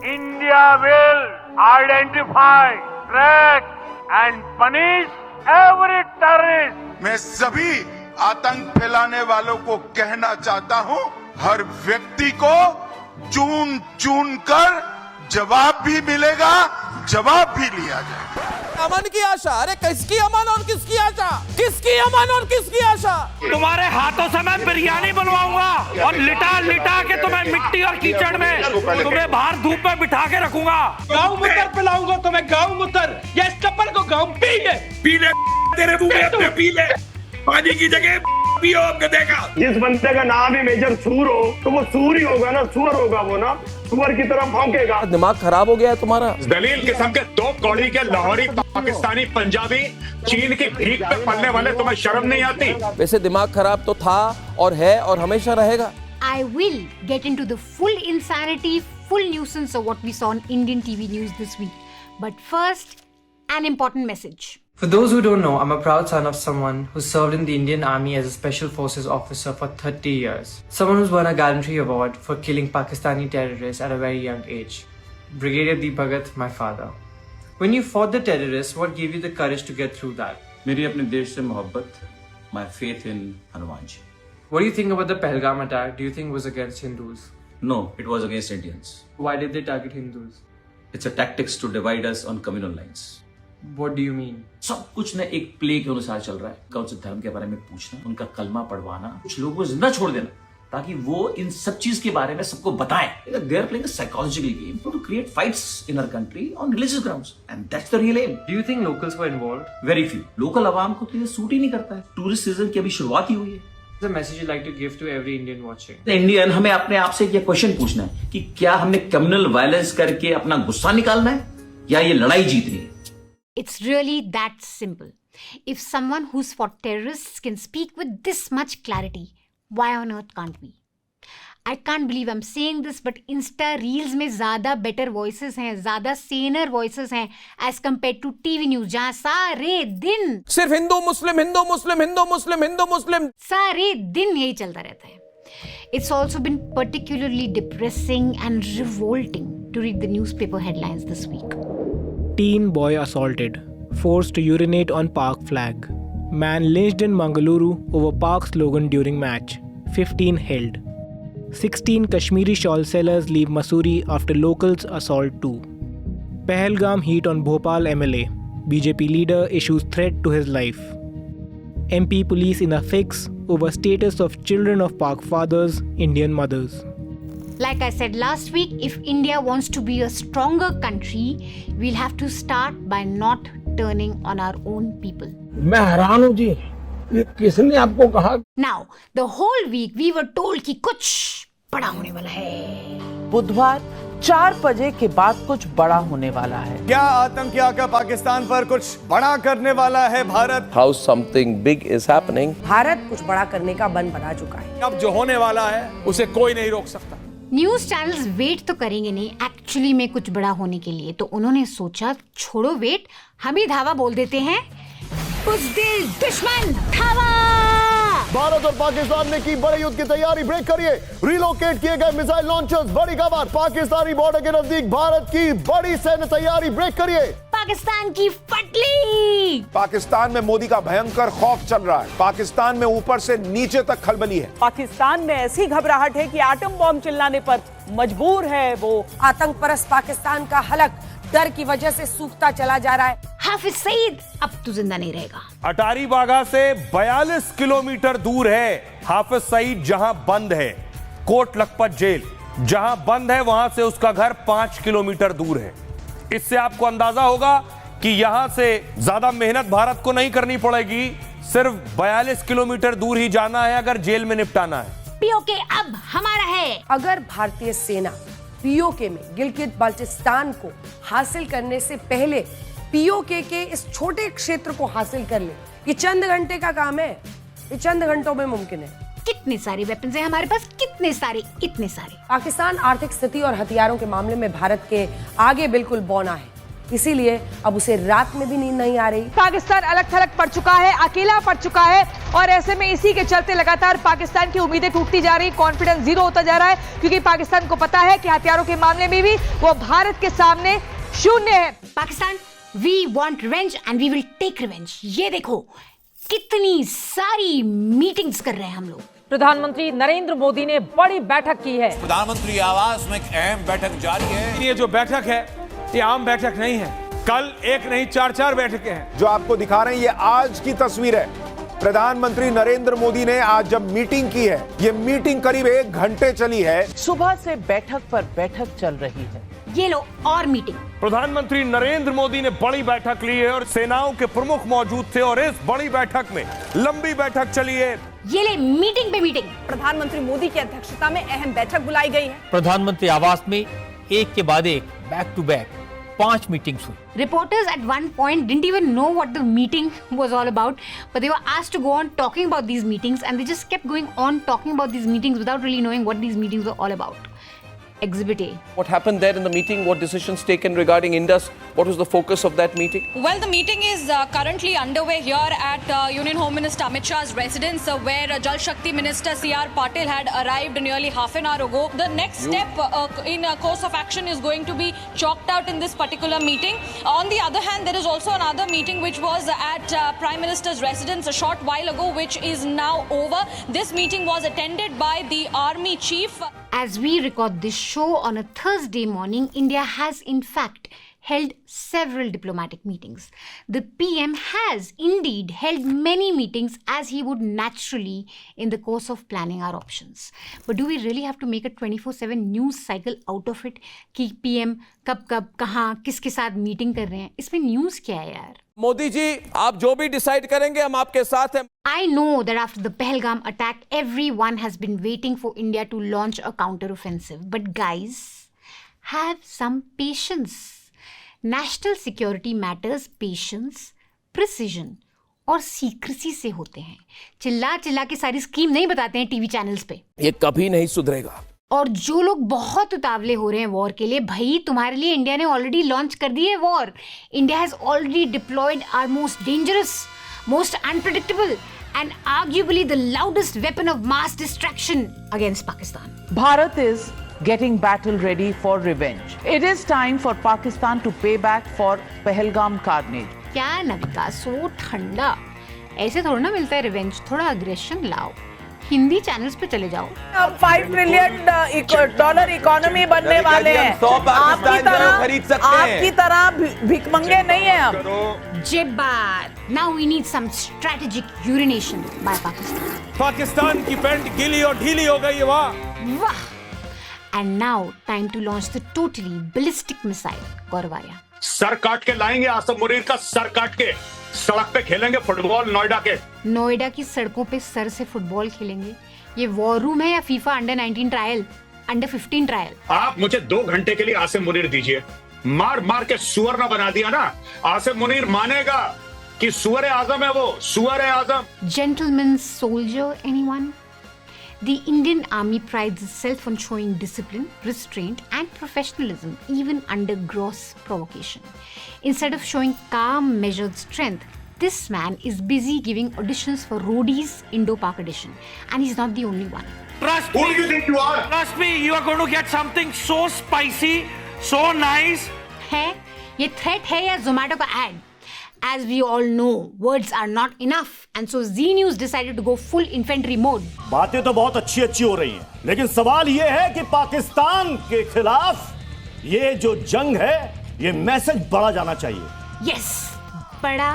India will identify, track and punish every terrorist. मैं सभी आतंक फैलाने वालों को कहना चाहता हूं, हर व्यक्ति को चुन चुन कर जवाब भी मिलेगा, जवाब भी लिया जाएगा। अमन की आशा, अरे किसकी अमन और किसकी आशा? किसकी अमन और किसकी आशा? तुम्हारे हाथों से मैं बिरयानी बनवाऊंगा और लिटा लिटा के तुम्हें मिट्टी और कीचड़ में तुम्हें बाहर धूप में बिठा के रखूंगा। गाँव मुतर पिलाऊंगा तुम्हें, गाँव मुतर। ये स्टप्पर को गाँव पी ले तेरे मुंह में अपने पी ले, पानी की जगह पियो गधे का। जिस बंदे का नाम ही मेजर सूर हो तो वो सूर ही होगा ना, सुअर होगा वो ना, सुअर की तरह भौंकेगा। दिमाग खराब हो गया है तुम्हारा। दलील किस्म के दो कौड़ी के लाहौरी पाकिस्तानी पंजाबी चीन की भीख पे पलने वाले, तुम्हें शर्म नहीं आती? वैसे दिमाग खराब तो था और है और हमेशा रहेगा। I will get into the full insanity, full nuisance of what we saw on Indian TV news this week. But first, an important message. For those who don't know, I'm a proud son of someone who served in the Indian Army as a Special Forces officer for 30 years. Someone who's won a gallantry award for killing Pakistani terrorists at a very young age. Brigadier Deep Bhagat, my father. When you fought the terrorists, what gave you the courage to get through that? मेरी अपने देश से मोहब्बत, my faith in Hanuman ji. What do you think about the Pahalgam attack? Do you think it was against Hindus? No, it was against Indians. Why did they target Hindus? It's a tactics to divide us on communal lines. What do you mean? सब कुछ ना एक play के अनुसार चल रहा है। कौन से धर्म के बारे में पूछना, उनका कलमा पढ़वाना, कुछ लोगों को जिंदा छोड़ देना, ताकि वो इन सब चीज के बारे में सबको बताएं। They are playing a psychological game to create fights in our country on religious grounds, and that's the real aim. Do you think locals were involved? Very few. Local आवाम को तो ये सूट ही नहीं करता है। टूरिस्ट सीजन की अभी शुरुआत ही हुई है। What's the message you'd like to give to every Indian watching? Indian हमें अपने आप से ये क्वेश्चन पूछना है कि क्या हमें कम्युनल वायलेंस करके अपना गुस्सा निकालना है या ये लड़ाई जीतनी है? It's really that simple. If someone who's fought terrorists can speak with this much clarity, why on earth can't we? I can't believe I'm saying this, but Insta Reels में ज़्यादा better voices हैं, ज़्यादा saner voices हैं as compared to TV news, जहाँ सारे दिन सिर्फ हिंदू मुस्लिम हिंदू मुस्लिम हिंदू मुस्लिम हिंदू मुस्लिम सारे दिन यही चलता रहता है. It's also been particularly depressing and revolting to read the newspaper headlines this week. Teen boy assaulted, forced to urinate on park flag. Man lynched in Mangaluru over park slogan during match. 15 held. 16 Kashmiri shawl sellers leave Mussoorie after locals assault too. Pahalgam heat on Bhopal MLA. BJP leader issues threat to his life. MP police in a fix over status of children of Pak fathers, Indian mothers. Like I said last week, if India wants to be a stronger country, we'll have to start by not turning on our own people. मैं हैरान हूँ जी, ये किसने आपको कहा? Now, the whole week we were told कि कुछ बड़ा होने वाला है. बुधवार 4 बजे के बाद कुछ बड़ा होने वाला है. क्या आतंकी आका पाकिस्तान पर कुछ बड़ा करने वाला है Bharat? How something big is happening. Bharat कुछ बड़ा करने का मन बना चुका है. अब जो होने वाला है उसे कोई नहीं रोक सकता. न्यूज चैनल्स वेट तो करेंगे नहीं एक्चुअली में कुछ बड़ा होने के लिए, तो उन्होंने सोचा छोड़ो वेट, हम ही धावा बोल देते हैं. बुज़दिल दुश्मन धावा. भारत और पाकिस्तान ने की बड़े युद्ध की तैयारी, ब्रेक करिए. रिलोकेट किए गए मिसाइल लॉन्चर्स, बड़ी खबर. पाकिस्तानी बॉर्डर के नजदीक भारत की बड़ी सैन्य तैयारी, ब्रेक करिए. पाकिस्तान की फटली. पाकिस्तान में मोदी का भयंकर खौफ चल रहा है. पाकिस्तान में ऊपर से नीचे तक खलबली है. पाकिस्तान में ऐसी घबराहट है कि एटम बॉम्ब चिल्लाने पर मजबूर है वो. आतंक परस्त पाकिस्तान का हलक डर की वजह से सूखता चला जा रहा है. हाफिज सईद अब तो जिंदा नहीं रहेगा. अटारी वाघा से 42 किलोमीटर दूर है हाफिज सईद, जहां बंद है कोट लखपत जेल. जहां बंद है वहां से उसका घर 5 किलोमीटर दूर है. इससे आपको अंदाजा होगा कि यहां से ज्यादा मेहनत भारत को नहीं करनी पड़ेगी. सिर्फ 42 किलोमीटर दूर ही जाना है अगर जेल में निपटाना है. पीओके अब हमारा है. अगर भारतीय सेना पीओके में गिलगित बाल्टिस्तान को हासिल करने से पहले पीओके के इस छोटे क्षेत्र को हासिल कर ले, ये चंद घंटे का काम है. ये चंद घंटों में मुमकिन है. कितने सारे वेपन्स हैं हमारे पास, कितने सारे, इतने सारे. पाकिस्तान आर्थिक स्थिति और हथियारों के मामले में भारत के आगे बिल्कुल बौना है. इसीलिए अब उसे रात में भी नींद नहीं आ रही. पाकिस्तान अलग थलग पड़ चुका है, अकेला पड़ चुका है और ऐसे में इसी के चलते लगातार पाकिस्तान की उम्मीदें टूटती जा रही, कॉन्फिडेंस जीरो होता जा रहा है, क्योंकि पाकिस्तान को पता है कि हथियारों के मामले में भी वो भारत के सामने शून्य है। Pakistan, we want revenge and we will take revenge. ये देखो कितनी सारी मीटिंग्स कर रहे हैं हम लोग। प्रधानमंत्री नरेंद्र मोदी ने बड़ी बैठक की है। प्रधानमंत्री आवास में एक अहम बैठक जारी है। ये जो बैठक है ये आम बैठक नहीं है, कल एक नहीं 4 बैठकें हैं। जो आपको दिखा रहे हैं ये आज की तस्वीर है। प्रधानमंत्री नरेंद्र मोदी ने आज जब मीटिंग की है, ये मीटिंग करीब 1 घंटे चली है। सुबह से बैठक पर बैठक चल रही है। ये लो और मीटिंग। प्रधानमंत्री नरेंद्र मोदी ने बड़ी बैठक ली है और सेनाओं के प्रमुख मौजूद थे और इस बड़ी बैठक में लंबी बैठक चली है। ये ले मीटिंग पे मीटिंग। प्रधानमंत्री मोदी की अध्यक्षता में अहम बैठक बुलाई गई है। प्रधानमंत्री आवास में एक के बाद एक बैक टू बैक 5 मीटिंग्स हुई। Reporters at one point didn't even know what the meeting was all about, but they were asked to go on talking about these meetings, and they just kept going on talking about these meetings without really knowing what these meetings were all about. Exhibit A. What happened there in the meeting? What decisions taken regarding Indus? What was the focus of that meeting? Well, the meeting is currently underway here at Union Home Minister Amit Shah's residence, where Jal Shakti Minister C.R. Patil had arrived nearly half an hour ago. The next step in course of action is going to be chalked out in this particular meeting. On the other hand, there is also another meeting which was at Prime Minister's residence a short while ago, which is now over. This meeting was attended by the Army Chief. As we record this show on a Thursday morning, India has in fact held several diplomatic meetings. The PM has indeed held many meetings as he would naturally in the course of planning our options. But do we really have to make a 24/7 news cycle out of it कि PM कब कहाँ किसके साथ meeting कर रहे हैं? इसमें news क्या है यार? मोदी जी, आप जो भी डिसाइड करेंगे हम आपके साथ हैं। I know that after the Pahalgam attack, everyone has been waiting for India to launch a counter-offensive. But guys, have some patience. National security matters patience, precision और secrecy से होते हैं। चिल्ला के सारी स्कीम नहीं बताते हैं टीवी चैनल्स पे। ये कभी नहीं सुधरेगा। और जो लोग बहुत उतावले हो रहे हैं वॉर के लिए, भाई तुम्हारे लिए इंडिया ने ऑलरेडी लॉन्च कर दी है war. India has already deployed our most dangerous, most unpredictable and arguably the loudest weapon of mass destruction against Pakistan. Bharat is getting battle ready for revenge. It is time for Pakistan to pay back for Pahalgam carnage. क्या नविका, सो ठंडा, ऐसे थोड़ा ना मिलता है revenge, थोड़ा aggression लाओ। Hindi channels पे चले जाओ। अब $5 ट्रिलियन इकोनॉमी बनने वाले हैं। आपकी तरह भिखमंगे नहीं है हम। जिब्बार, now we need some strategic urination by Pakistan. Pakistan की पैंट गीली और ढीली हो गई है। वाह। And now time to launch the totally ballistic missile, गौरवाया। सर काट के लाएंगे आसिम मुनीर का, सर काट के सड़क पे खेलेंगे फुटबॉल नोएडा के। नोएडा की सड़कों पे सर से फुटबॉल खेलेंगे। ये वॉर रूम है या FIFA under 19 trial, under 15 trial? आप मुझे 2 घंटे के लिए आसिम मुनीर दीजिए। मार के सुअर ना बना दिया ना, आसिम मुनीर मानेगा कि सुअर आजम है वो, सुअर आजम। Gentleman soldier, anyone? The Indian Army prides itself on showing discipline, restraint and professionalism even under gross provocation. Instead of showing calm, measured strength, this man is busy giving auditions for Roadies Indo-Pak edition. And he's not the only one. Trust Who me, do you think you are? trust me, you are going to get something so spicy, so nice. है ये threat है या Zomato का ad? As we all know, words are not enough, and so Z News decided to go full infantry mode. बातें तो बहुत अच्छी हो रही हैं, लेकिन सवाल ये है कि पाकिस्तान के खिलाफ ये जो जंग है, ये मैसेज बड़ा जाना चाहिए। Yes, बड़ा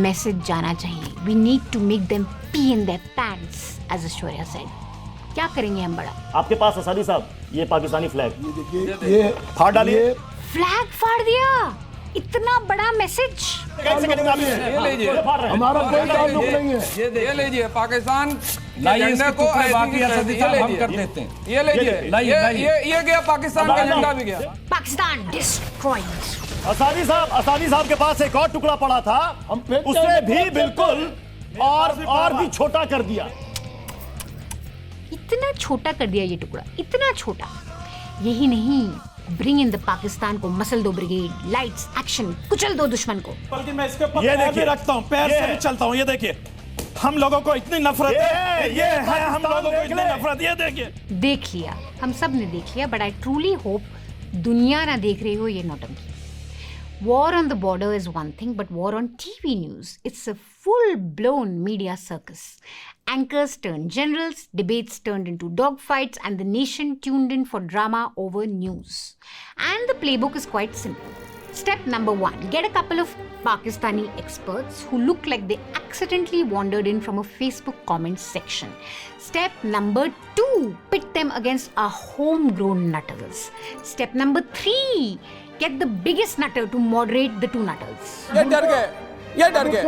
मैसेज जाना चाहिए। We need to make them pee in their pants, as Aishwarya said. क्या करेंगे हम बड़ा? आपके पास असादी साहब, ये पाकिस्तानी फ्लैग, ये फाड़ डालिए। फ्लैग फाड़ दिया, इतना बड़ा मैसेज। हमारा कोई ताल्लुक नहीं है। ये लीजिए पाकिस्तान झंडे को हम कर देते हैं। ये लीजिए, ये गया पाकिस्तान का झंडा भी गया। पाकिस्तान डिस्ट्रॉयड। असादी साहब के पास एक और टुकड़ा पड़ा था, उसे भी बिल्कुल और भी छोटा कर दिया। इतना छोटा कर दिया ये टुकड़ा, इतना छोटा। यही नहीं, ब्रिंग इन द पाकिस्तान को मसल दो ब्रिगेड, लाइट्स, एक्शन, कुचल दो दुश्मन को। बल्कि मैं इसके ऊपर पैर भी रखता हूँ, पैर से भी चलता हूँ। ये देखिए, हम लोगों को इतनी नफरत है, ये है हम लोगों को इतनी नफरत, ये देखिए। देख लिया, हम सब ने देख लिया, बट आई ट्रूली होप दुनिया ना देख रही हो ये नौटंकी। War on the border is one thing, but war on TV news, it's a full-blown media circus. Anchors turned generals, debates turned into dogfights, and the nation tuned in for drama over news. And the playbook is quite simple. Step number 1, get a couple of Pakistani experts who look like they accidentally wandered in from a Facebook comments section. Step number 2, pit them against our homegrown nutters. Step number 3, get the biggest nutter to moderate the two nutters. ये डर गए, ये डर गए,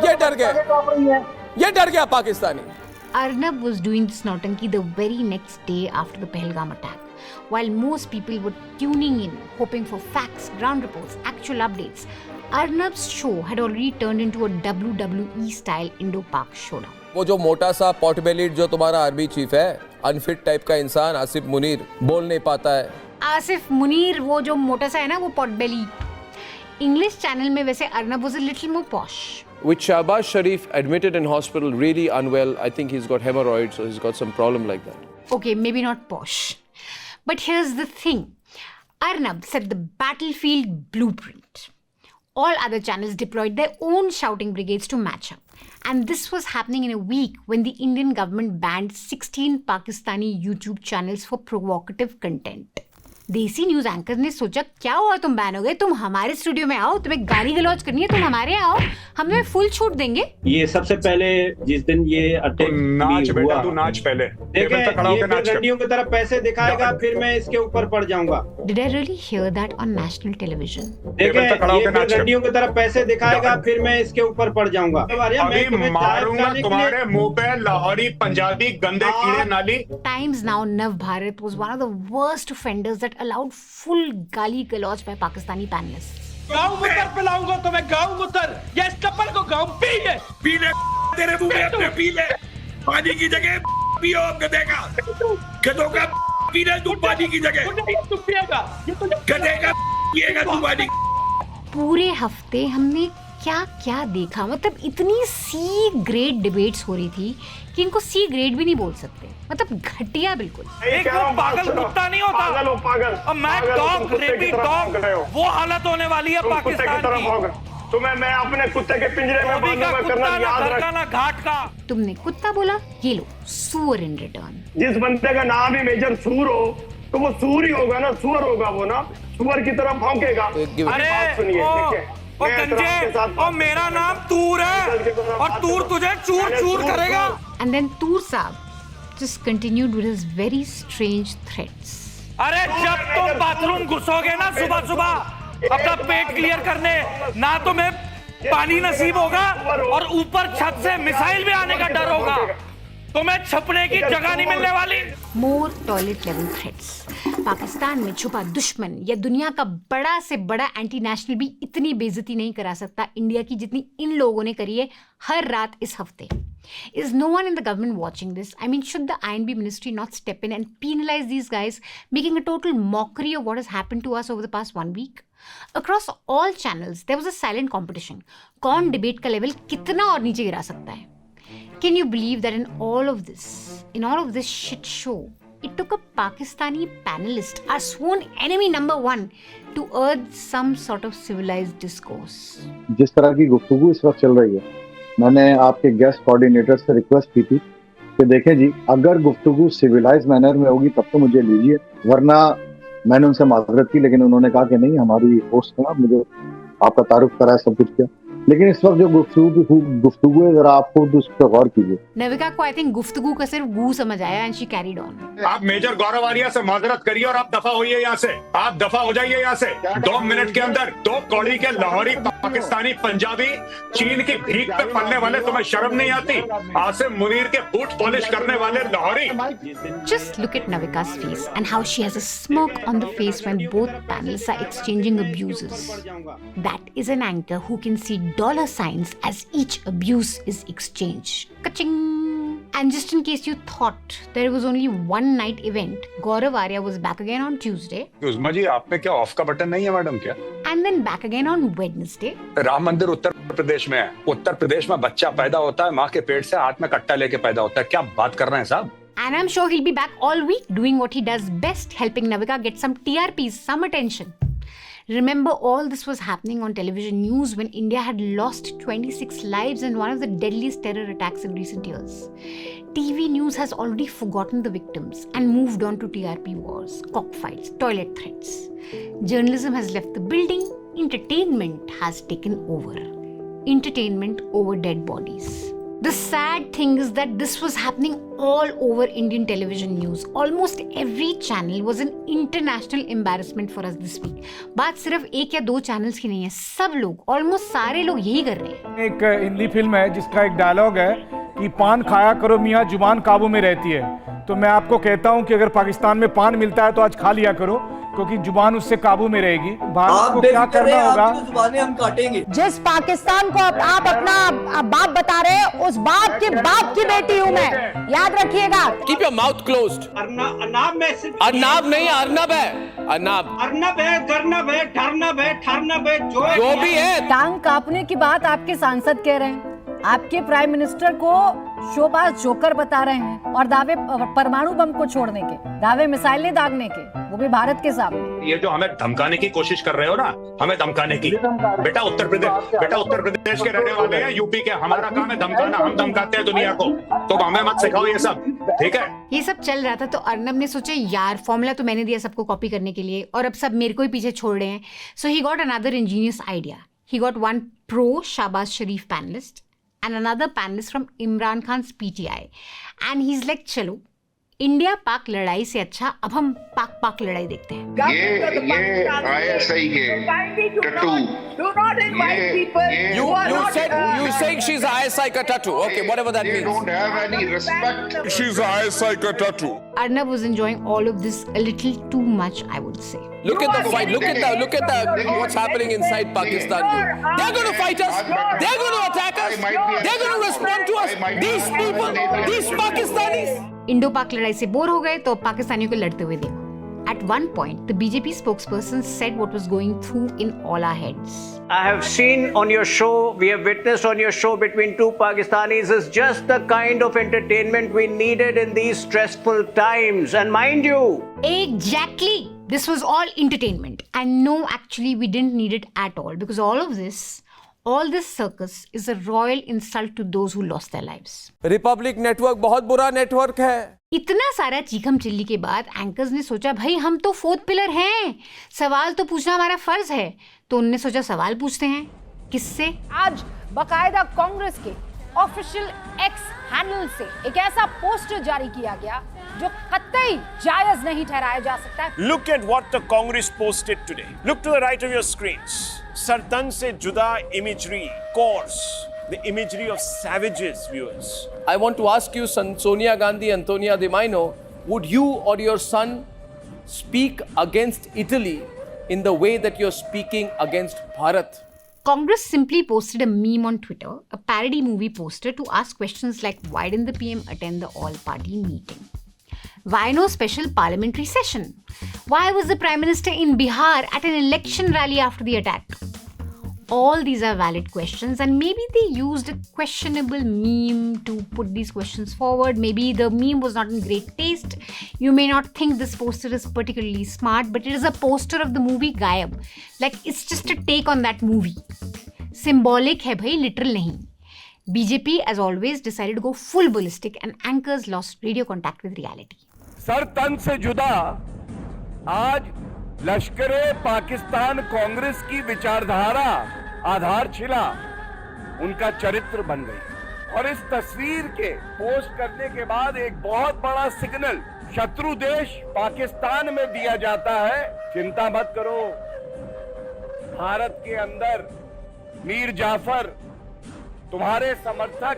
ये डर गए, ये डर गया Pakistani. Arnab was doing this nautanki the very next day after the Pahalgam attack. While most people were tuning in, hoping for facts, ground reports, actual updates, Arnab's show had already turned into a WWE-style Indo-Pak showdown. वो जो मोटा सा पॉटबेलिड जो तुम्हारा army chief है, unfit type का इंसान आसिफ मुनीर, बोल नहीं पाता है। आसिफ मुनीर, वो जो मोटा सा है ना, वो पॉटबेली। इंग्लिश चैनल में वैसे Arnab was a little more posh. With Shahbaz Sharif admitted in hospital really unwell, I think he's got hemorrhoids, so he's got some problem like that. Okay, maybe not posh. But here's the thing. Arnab set the battlefield blueprint. All other channels deployed their own shouting brigades to match up. And this was happening in a week when the Indian government banned 16 Pakistani YouTube channels for provocative content. देसी news anchor ने सोचा क्या हुआ तुम ban हो गए, तुम हमारे स्टूडियो में आओ, तुम्हें गाली गलौज करनी है, तुम हमारे आओ, हम तुम्हें फुल छूट देंगे। ये सबसे पहले जिस दिन ये अटैक नाच बेटा, तू नाच पहले। देखे ये रंडियों की तरफ पैसे दिखाएगा, फिर मैं इसके ऊपर पड़ जाऊंगा। Did I really hear that on national television? देखे ये रंडियों की तरफ पैसे दिखाएगा, फिर मैं इसके ऊपर पड़ जाऊंगा। अभी मारूंगा तुम्हारे मुंह पे लाहौरी पंजाबी गंदे कीड़े नाली। Times Now Nav Bharat was one of the worst offenders that allowed full गाली गलौज by Pakistani panelists. गाँव मुतर पिलाऊंगा तुम्हें, गाँव मुतर, ये इस कपल को गाँव पी ले तेरे मुंह में अपने पी ले, पानी की जगह पियो गधे का, गधों का पी ले तू पानी की जगह, तू पिएगा, गधे का पिएगा तू पानी। पूरे हफ्ते हमने क्या क्या देखा, मतलब इतनी सी ग्रेड डिबेट्स हो रही थी कि इनको सी ग्रेड भी नहीं बोल सकते, मतलब घटिया बिल्कुल। एक वो पागल कुत्ता नहीं होता, पागल और मैड डॉग, रेबी डॉग, वो हालत होने वाली है पाकिस्तान की। तुम्हें मैं अपने कुत्ते के पिंजरे में बांधूंगा, करना याद रख। घाट का तुमने कुत्ता बोला, ये लो सूअर इन रिटर्न। जिस बंदे का नाम ही मेजर सूर हो तो वो सूर ही होगा ना, सूअर होगा वो ना, सूअर की तरह भौंकेगा। अरे सुनिए, ओ गंजे, ओ मेरा नाम तूर है और तूर तुझे चूर चूर करेगा। And then Toor Saab just continued with his very strange threats. अरे जब तुम बाथरूम घुसोगे ना सुबह सुबह अपना पेट क्लियर करने, ना तुम्हें पानी नसीब होगा और ऊपर छत से मिसाइल भी आने का डर होगा, तुम्हें छपने की जगह नहीं मिलने वाली। More toilet level threats. Pakistan में छुपा दुश्मन या दुनिया का बड़ा से बड़ा एंटी नेशनल भी इतनी बेइज्जती नहीं करा सकता इंडिया की जितनी इन लोगों ने करी है हर रात इस हफ्ते। Is no one in the government watching this? I mean, should the INB ministry not step in and penalize these guys, making a total mockery of what has happened to us over the past 1 week? Across all channels, there was a silent competition. कौन debate का level कितना और नीचे गिरा सकता है? Can you believe that in all of this shit show, it took a Pakistani panelist, our sworn enemy number 1, to urge some sort of civilized discourse? जिस तरह की गुफ्तगू इस वक्त चल रही है, मैंने आपके गेस्ट कोऑर्डिनेटर से रिक्वेस्ट की थी कि देखें जी, अगर गुफ्तगू सिविलाइज मैनर में होगी तब तो मुझे लीजिए, वरना मैंने उनसे माजरत की, लेकिन उन्होंने कहा कि नहीं, हमारी होस्ट का मुझे आपका तारुफ करा है, सब कुछ किया। लेकिन इस वक्त जो गुफ्तगू है, जरा आप खुद उस पर गौर कीजिए। नविका को आई थिंक गुफ्तगू का सिर्फ गू समझ आया एंड शी कैरीड ऑन। आप मेजर गौरव आर्या से माजरत करिए और आप दफा होइए यहाँ से, आप दफा हो जाइए यहाँ से। 2 मिनट के अंदर 2 कौड़ी के लाहौरी पाकिस्तानी पंजाबी चीन की भीख पे पलने वाले, तुम्हें शर्म नहीं आती? आसिम मुनीर के बूट पॉलिश करने वाले Lahori. Just look at Navika's face and how she has a smirk on the face when both panelists are exchanging abuses. That is an anchor who can see dollar signs as each abuse is exchanged. Ka-ching! And just in case you thought there was only one night event, Gaurav Arya was back again on Tuesday. उस्मा जी, आप में क्या of का button नहीं है madam क्या? And then back again on Wednesday. Ram मंदिर उत्तर प्रदेश में है। उत्तर प्रदेश में बच्चा पैदा होता है, माँ के पेट से हाथ में कट्टा लेके पैदा होता है। क्या बात कर रहे हैं साहब? And I'm sure he'll be back all week doing what he does best, helping Navika get some TRPs, some attention. Remember, all this was happening on television news when India had lost 26 lives in one of the deadliest terror attacks in recent years. TV news has already forgotten the victims and moved on to TRP wars, cockfights, toilet threats. Journalism has left the building. Entertainment has taken over. Entertainment over dead bodies. The sad thing is that this was happening all over Indian television news. Almost every channel was an international embarrassment for us this week. बात सिर्फ एक या दो channels की नहीं है, सब लोग, ऑलमोस्ट सारे लोग यही कर रहे हैं। एक हिंदी फिल्म है जिसका एक डायलॉग है कि पान खाया करो मियाँ, जुबान काबू में रहती है। तो मैं आपको कहता हूँ कि अगर पाकिस्तान में पान मिलता है तो आज खा लिया करो, क्योंकि जुबान उससे काबू में रहेगी। भारत को क्या करना होगा? जुबानें हम काटेंगे। जिस पाकिस्तान को आप अपना बाप बता रहे हैं, उस बाप के बाप की बेटी हूँ मैं, याद रखिएगा। Keep your mouth closed. अरनाब में अरनाब नहीं, अर्नब है, अर्नब। अर्नब है, गर्नब है, ठरनब है, ठरनब है, जो भी है। टांग कांपने की बात आपके सांसद कह रहे हैं। आपके प्राइम मिनिस्टर को शोबाज जोकर बता रहे हैं और दावे परमाणु बम को छोड़ने के, दावे मिसाइलें दागने के, वो भी भारत के सामने। ये जो हमें धमकाने की कोशिश कर रहे हो ना, हमें धमकाने की। बेटा उत्तर प्रदेश के रहने वाले हैं, यूपी के। हमारा काम है धमकाना, हम धमकाते हैं दुनिया को। तो हमें मत सिखाओ ये सब, ठीक है? ये सब चल रहा था तो अर्नब ने सोचा यार फॉर्मूला तो मैंने दिया सबको कॉपी करने के लिए और अब सब मेरे को ही पीछे छोड़ रहे हैं। So he got another ingenious idea. He got one pro Shahbaz Sharif panelist and another panelist from Imran Khan's PTI. And he's like, चलो इंडिया पाक लड़ाई से अच्छा अब हम पाक लड़ाई देखते हैं. ये ISI के टट्टू. You saying she's a ISI ka tattoo? Okay, whatever that means. They don't have any respect. She's a ISI ka tattoo. Arnab was enjoying all of this a little too much, I would say. Look at the fight. Look at the what's happening inside Pakistan. They're going to fight us. They're going to attack us. They're going to respond to us. These people, these Pakistanis. Indo पाक लड़ाई से bore हो गए तो पाकिस्तानियों को लड़ते हुए देखो. At one point, the BJP spokesperson said what was going through in all our heads. I have seen on your show, we have witnessed on your show between two Pakistanis is just the kind of entertainment we needed in these stressful times. And mind you, exactly, this was all entertainment. And no, actually, we didn't need it at all because all this circus is a royal insult to those who lost their lives. Republic network बहुत बुरा network है. इतना सारा चीखम chilli के बाद anchors ने सोचा भाई हम तो फोर्थ पिलर हैं, सवाल तो पूछना हमारा फर्ज है. तो उन्होंने सोचा सवाल पूछते हैं. किससे? आज बकायदा कांग्रेस के ऑफिशियल एक्स हैंडल से एक ऐसा पोस्टर जारी किया गया जो कतई जायज नहीं ठहराया जा सकता है. Look at what the Congress posted today. Look to the right of your screens. सरतन से जुदा imagery, coarse, the imagery of savages, viewers. I want to ask you, Sonia Gandhi, Antonia De Maino, would you or your son speak against Italy in the way that you're speaking against Bharat? Congress simply posted a meme on Twitter, a parody movie poster to ask questions like why didn't the PM attend the all-party meeting? Why no special parliamentary session? Why was the Prime Minister in Bihar at an election rally after the attack? All these are valid questions and maybe they used a questionable meme to put these questions forward. Maybe the meme was not in great taste. You may not think this poster is particularly smart, but it is a poster of the movie Gayab. Like it's just a take on that movie. Symbolic hai bhai, literal nahi. BJP, as always, decided to go full ballistic and anchors lost radio contact with reality. Sir तन से जुदा आज लश्करे पाकिस्तान कांग्रेस की विचारधारा आधारशिला उनका चरित्र बन गई और इस तस्वीर के पोस्ट करने के बाद एक बहुत बड़ा सिग्नल शत्रु देश पाकिस्तान में दिया जाता है. चिंता मत करो, भारत के अंदर मीर जाफर तुम्हारे समर्थक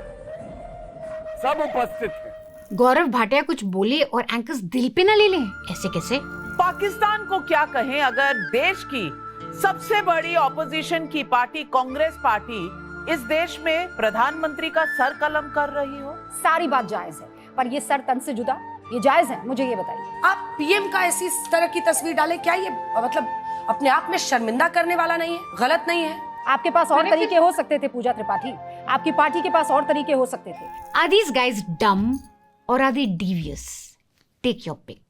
सब उपस्थित हैं. गौरव भाटिया कुछ बोले और एंकर्स दिल पे न ले लें. ऐसे कैसे? पाकिस्तान को क्या कहें अगर देश की सबसे बड़ी ऑपोजिशन की पार्टी कांग्रेस पार्टी इस देश में प्रधानमंत्री का सर कलम कर रही हो. सारी बात जायज है, पर ये सर तन से जुदा, ये जायज है? मुझे ये बताइए। आप पीएम का ऐसी तरह की तस्वीर डालें, क्या ये मतलब अपने आप में शर्मिंदा करने वाला नहीं है, गलत नहीं है? आपके पास और तरीके हो सकते थे पूजा त्रिपाठी, आपकी पार्टी के पास और तरीके हो सकते थे। Are these guys dumb or are they devious? Take your pick.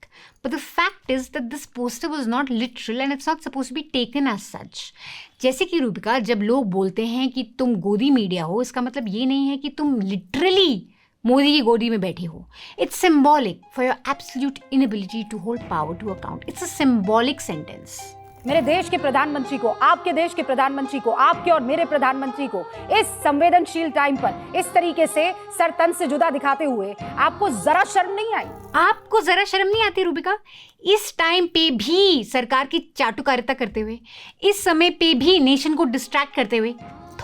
But the fact is that this poster was not literal and it's not supposed to be taken as such. जैसे कि रूबिका, जब लोग बोलते हैं कि तुम गोदी मीडिया हो, इसका मतलब ये नहीं है कि तुम लिटरली मोदी की गोदी में बैठे हो. It's symbolic for your absolute inability to hold power to account. It's a symbolic sentence. मेरे देश के प्रधानमंत्री को, आपके देश के प्रधानमंत्री को, आपके और मेरे प्रधानमंत्री को इस संवेदनशील टाइम पर इस तरीके से सर तन से जुदा दिखाते हुए आपको जरा शर्म नहीं आई? आपको जरा शर्म नहीं आती रूबिका? इस टाइम पे भी सरकार की चाटुकारिता करते हुए, इस समय पे भी नेशन को डिस्ट्रैक्ट करते हुए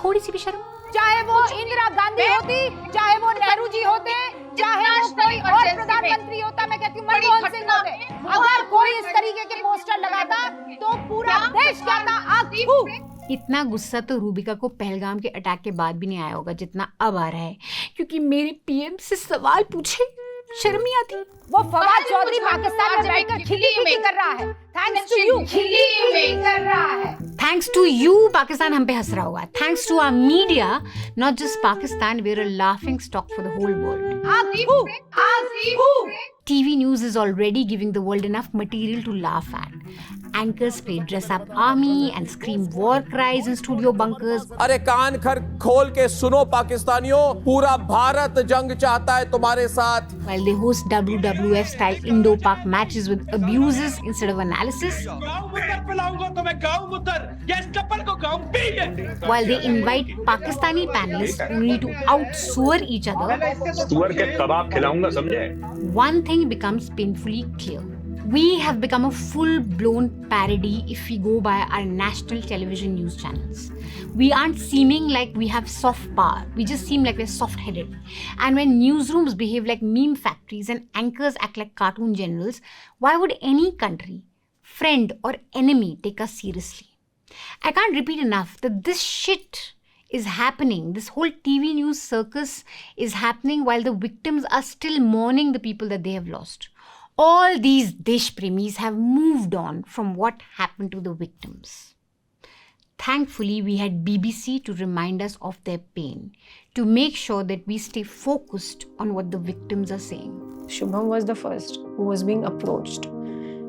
थोड़ी सी भी शर्म? चाहे वो इंदिरा गांधी होती, चाहे वो नेहरू जी होते, चाहे वो कोई और प्रधानमंत्री होता, मैं कहती हूँ मनमोहन सिंह होते, अगर कोई इस तरीके के पोस्टर लगाता तो पूरा देश कहता आग फूंक। इतना गुस्सा तो रूबिका को पहलगाम के अटैक के बाद भी नहीं आया होगा जितना अब आ रहा है, क्योंकि मेरे पीएम से सवाल पूछे शर्म नहीं आती। वो फवाद चौधरी पाकिस्तान में बैठकर खिल्ली कर रहा है, थैंक्स टू यू खिल्ली कर रहा है। Thanks to you, Pakistan हम पे हंस रहा होगा. Thanks to our media, not just Pakistan, we're a laughing stock for the whole world. TV news is already giving the world enough material to laugh at. Anchors play dress up army and scream war cries in studio bunkers. अरे कान खर खोल के सुनो पाकिस्तानियों, पूरा भारत जंग चाहता है तुम्हारे साथ। While they host WWF style Indo-Pak matches with abuses instead of analysis. While they invite Pakistani panelists only to out-soar each other. सुअर के कबाब खिलाऊंगा, समझे? One thing becomes painfully clear. We have become a full-blown parody if we go by our national television news channels. We aren't seeming like we have soft power. We just seem like we're soft-headed. And when newsrooms behave like meme factories and anchors act like cartoon generals, why would any country, friend or enemy take us seriously? I can't repeat enough that this shit is happening. This whole TV news circus is happening while the victims are still mourning the people that they have lost. All these Deshpremis have moved on from what happened to the victims. Thankfully, we had BBC to remind us of their pain, to make sure that we stay focused on what the victims are saying. Shubham was the first who was being approached.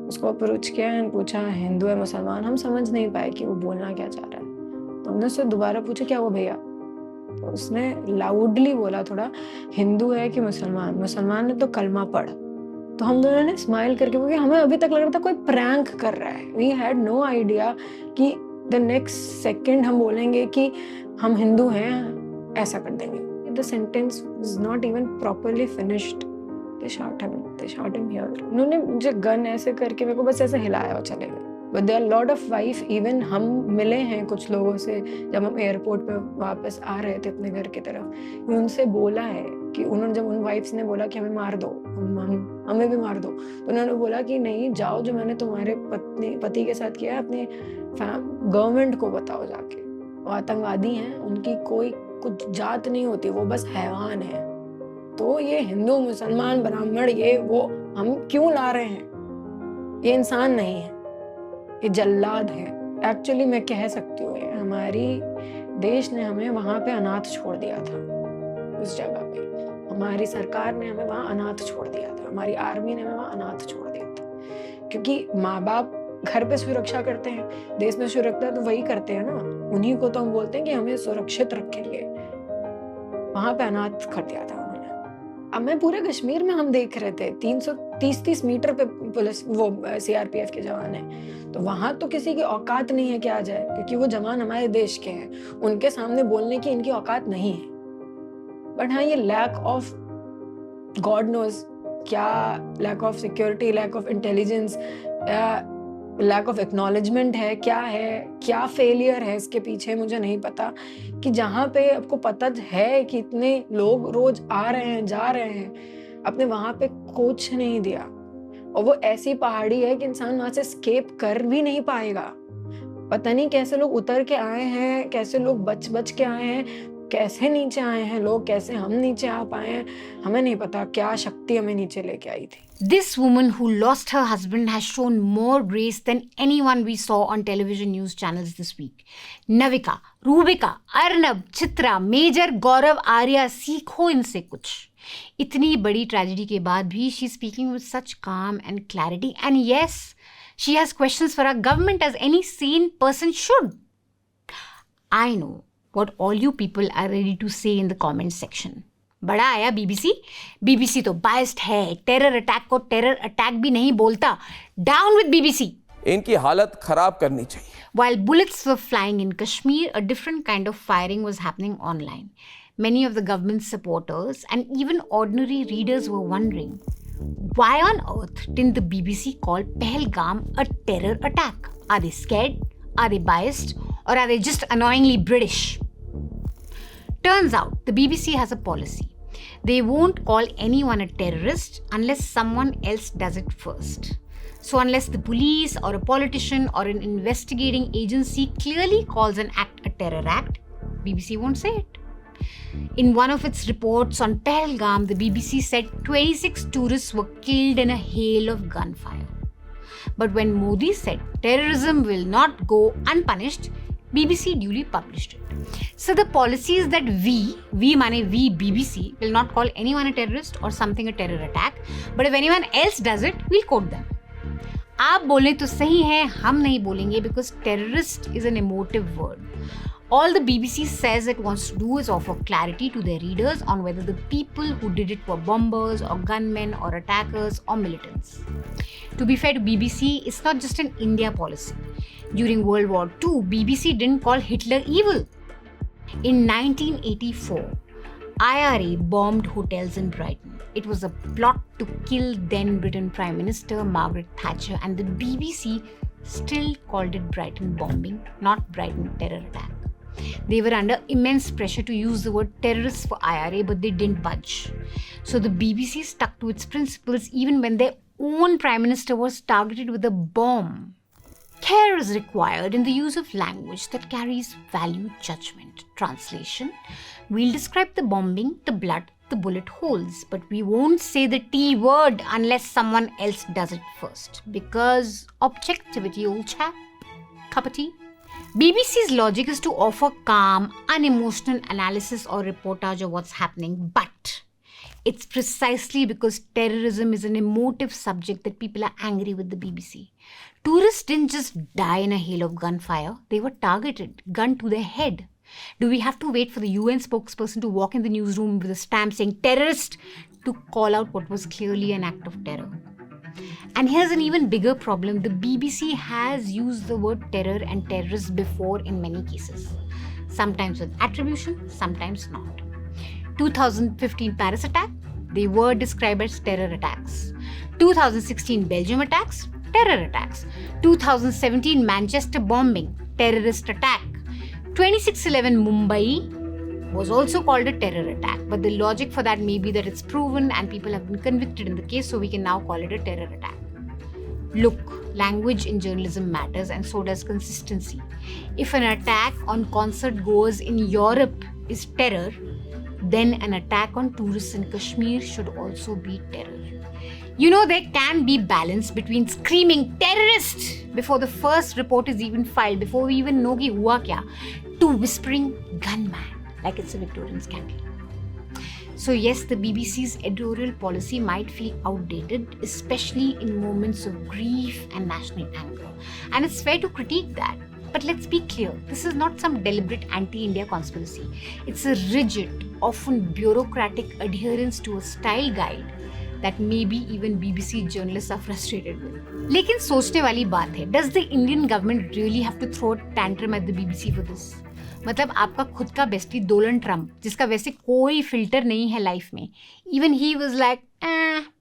उसको approach किया and पूछा हिंदू है मुसलमान, हम समझ नहीं पाए कि वो बोलना क्या चाह रहा है। तो हमने उससे दोबारा पूछा क्या वो भैया, तो उसने लाउडली बोला थोड़ा, हिंदू है कि मुसलमान, मुसलमान है तो कलमा पढ़। तो हम दोनों ने स्माइल करके बोला, हमें अभी तक लग रहा था कोई प्रैंक कर रहा है। वी हैड नो आइडिया कि द नेक्स्ट सेकेंड हम बोलेंगे कि हम हिंदू हैं, ऐसा कर देंगे। The sentence was not even properly finished, they shot him here. उन्होंने मुझे गन ऐसे करके मेरे को बस ऐसे हिलाया और चले गए। But there are a lot of wife, even हम मिले हैं कुछ लोगों से जब हम एयरपोर्ट पे वापस आ रहे थे अपने घर की तरफ, उनसे बोला है कि उन्होंने जब उन वाइफ्स ने बोला कि हमें मार दो, हमें भी मार दो, तो उन्होंने बोला कि नहीं जाओ, जो मैंने तुम्हारे पति के साथ किया है अपने गवर्नमेंट को बताओ जाके, वो आतंकवादी हैं, उनकी कोई कुछ जात नहीं होती, वो बस हैवान है। तो ये हिंदू मुसलमान ब्राह्मण ये वो हम क्यों ला रहे हैं? ये इंसान नहीं है, ये जल्लाद है। एक्चुअली मैं कह सकती हूँ हमारी देश ने हमें वहां पे अनाथ छोड़ दिया था। उस जगह पे हमारी सरकार ने हमें वहां अनाथ छोड़ दिया था, हमारी आर्मी ने हमें वहां अनाथ छोड़ दिया था। क्योंकि माँ बाप घर पे सुरक्षा करते हैं, देश में सुरक्षा तो वही करते हैं ना, उन्हीं को तो हम बोलते हैं कि हमें सुरक्षित रखेंगे। वहां पे अनाथ कर दिया था। अब मैं पूरे कश्मीर में हम देख रहे थे 330 मीटर पे पुलिस वो सीआरपीएफ के जवान हैं, तो वहां तो किसी की औकात नहीं है कि आ जाए, क्योंकि वो जवान हमारे देश के हैं, उनके सामने बोलने की इनकी औकात नहीं है। बट हाँ, ये लैक ऑफ गॉड नोज क्या, lack of security, lack of intelligence, lack of acknowledgement है, क्या फेलियर है इसके पीछे, मुझे नहीं पता। कि जहाँ पे आपको पता है कि इतने लोग रोज आ रहे हैं जा रहे हैं, आपने वहां पे कुछ नहीं दिया, और वो ऐसी पहाड़ी है कि इंसान वहां से स्केप कर भी नहीं पाएगा। पता नहीं कैसे लोग उतर के आए हैं, कैसे लोग बच के आए हैं, कैसे नीचे आए हैं लोग, कैसे हम नीचे आ पाए हैं, हमें नहीं पता। क्या शक्ति हमें नीचे लेके आई थी। This woman who lost her husband has shown more grace than anyone we saw on television news channels this week. Navika, Rubika, Arnab, Chitra, Major, Gaurav, Arya, सीखो इनसे कुछ। इतनी बड़ी ट्रेजेडी के बाद भी she is speaking with such calm and clarity. And yes, she has questions for our government as any sane person should. I know what all you people are ready to say in the comment section. बड़ा आया BBC तो biased है, terror attack को terror attack भी नहीं बोलता। Down with BBC. इनकी हालत खराब करनी चाहिए। While bullets were flying in Kashmir, a different kind of firing was happening online. Many of the government supporters and even ordinary readers were wondering, why on earth didn't the BBC call Pahalgam a terror attack? Are they scared? Are they biased? Or are they just annoyingly British? Turns out the BBC has a policy. They won't call anyone a terrorist unless someone else does it first. So unless the police or a politician or an investigating agency clearly calls an act a terror act, BBC won't say it. In one of its reports on Pahalgam, the BBC said 26 tourists were killed in a hail of gunfire. But when Modi said terrorism will not go unpunished, BBC duly published it. So the policy is that we माने we BBC will not call anyone a terrorist or something a terror attack, but if anyone else does it, we'll quote them. आप बोले तो सही है, हम नहीं बोलेंगे because terrorist is an emotive word. All the BBC says it wants to do is offer clarity to their readers on whether the people who did it were bombers or gunmen or attackers or militants. To be fair to BBC, it's not just an India policy. During World War II, BBC didn't call Hitler evil. In 1984, IRA bombed hotels in Brighton. It was a plot to kill then Britain Prime Minister Margaret Thatcher, and the BBC still called it Brighton bombing, not Brighton terror attack. They were under immense pressure to use the word terrorists for IRA, but they didn't budge. So the BBC stuck to its principles even when their own Prime Minister was targeted with a bomb. Care is required in the use of language that carries value judgment. Translation: we'll describe the bombing, the blood, the bullet holes, but we won't say the T word unless someone else does it first. Because objectivity, old chap. Cup of tea? BBC's logic is to offer calm, unemotional analysis or reportage of what's happening, but it's precisely because terrorism is an emotive subject that people are angry with the BBC. Tourists didn't just die in a hail of gunfire, they were targeted, gun to their head. Do we have to wait for the UN spokesperson to walk in the newsroom with a stamp saying terrorist to call out what was clearly an act of terror? And here's an even bigger problem. The BBC has used the word terror and terrorist before in many cases. Sometimes with attribution, sometimes not. 2015 Paris attack, they were described as terror attacks. 2016 Belgium attacks, terror attacks. 2017 Manchester bombing, terrorist attack. 26/11 Mumbai was also called a terror attack, but the logic for that may be that it's proven and people have been convicted in the case, so we can now call it a terror attack. Look, language in journalism matters, and so does consistency. If an attack on concert goers in Europe is terror, then an attack on tourists in Kashmir should also be terror. You know, there can be balance between screaming terrorist before the first report is even filed, before we even know ki hua kya, to whispering gunman like it's a Victorian scandal. So yes, the BBC's editorial policy might feel outdated, especially in moments of grief and national anger. And it's fair to critique that. But let's be clear, this is not some deliberate anti-India conspiracy. It's a rigid, often bureaucratic adherence to a style guide that maybe even BBC journalists are frustrated with. लेकिन सोचने वाली बात है, does the Indian government really have to throw a tantrum at the BBC for this? मतलब आपका खुद का bestie Donald Trump, जिसका वैसे कोई फिल्टर नहीं है लाइफ में, even he was like,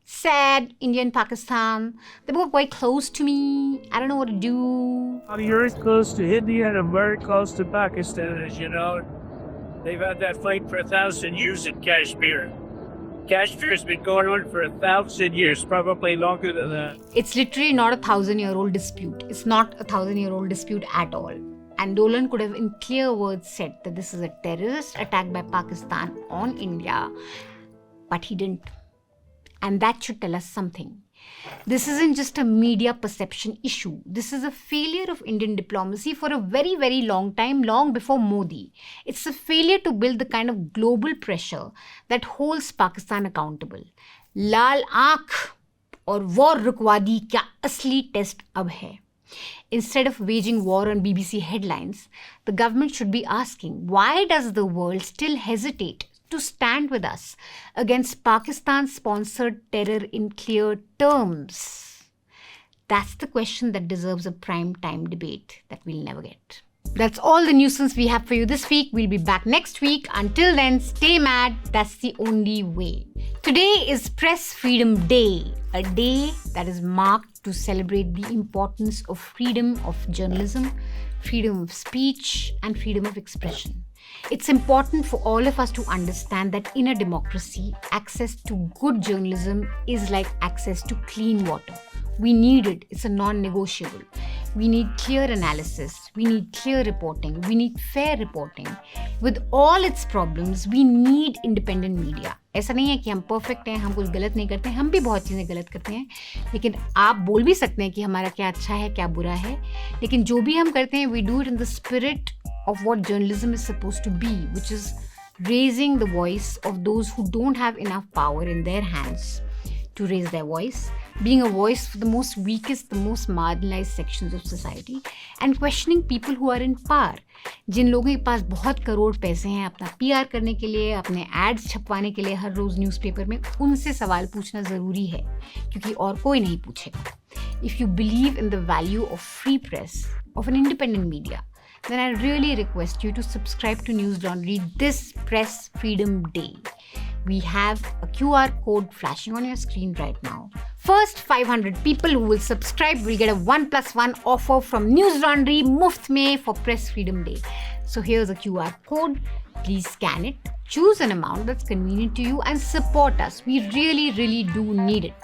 sad, India and Pakistan, they were quite close to me, I don't know what to do. You're as close to India and I'm very close to Pakistan, as you know. They've had that fight for 1,000 years in Kashmir. Kashmir's been going on for 1,000 years, probably longer than that. It's literally not a 1,000-year-old dispute. It's not a 1,000-year-old dispute at all. And Dolan could have in clear words said that this is a terrorist attack by Pakistan on India, but he didn't. And that should tell us something. This isn't just a media perception issue. This is a failure of Indian diplomacy for a very, very long time, long before Modi. It's a failure to build the kind of global pressure that holds Pakistan accountable. लाल आंख और war रुकवा दी क्या असली test अब है. Instead of waging war on BBC headlines, the government should be asking, why does the world still hesitate to stand with us against Pakistan-sponsored terror in clear terms? That's the question that deserves a prime time debate that we'll never get. That's all the nuisance we have for you this week. We'll be back next week. Until then, stay mad. That's the only way. Today is Press Freedom Day, a day that is marked to celebrate the importance of freedom of journalism, freedom of speech, and freedom of expression. It's important for all of us to understand that in a democracy, access to good journalism is like access to clean water. We need it. It's a non-negotiable. We need clear analysis. We need clear reporting. We need fair reporting. With all its problems, we need independent media. ऐसा नहीं है कि हम perfect हैं, हम कुछ गलत नहीं करते हैं, हम भी बहुत चीज़ें गलत करते हैं, लेकिन आप बोल भी सकते हैं कि हमारा क्या अच्छा है, क्या बुरा है, लेकिन जो भी हम करते हैं, we do it in the spirit of what journalism is supposed to be, which is raising the voice of those who don't have enough power in their hands to raise their voice, being a voice for the most weakest, the most marginalized sections of society, and questioning people who are in power. जिन लोगों के पास बहुत करोड़ पैसे हैं अपना PR करने के लिए, अपने एड्स छपवाने के लिए हर रोज़ न्यूज़पेपर में, उनसे सवाल पूछना ज़रूरी है, क्योंकि और कोई नहीं पूछेगा. If you believe in the value of free press, of an independent media, then I really request you to subscribe to News Laundry this Press Freedom Day. We have a QR code flashing on your screen right now. First 500 people who will subscribe will get a 1+1 offer from News Laundry Muft Mein for Press Freedom Day. So here's a QR code. Please scan it, choose an amount that's convenient to you and support us. We really, really do need it.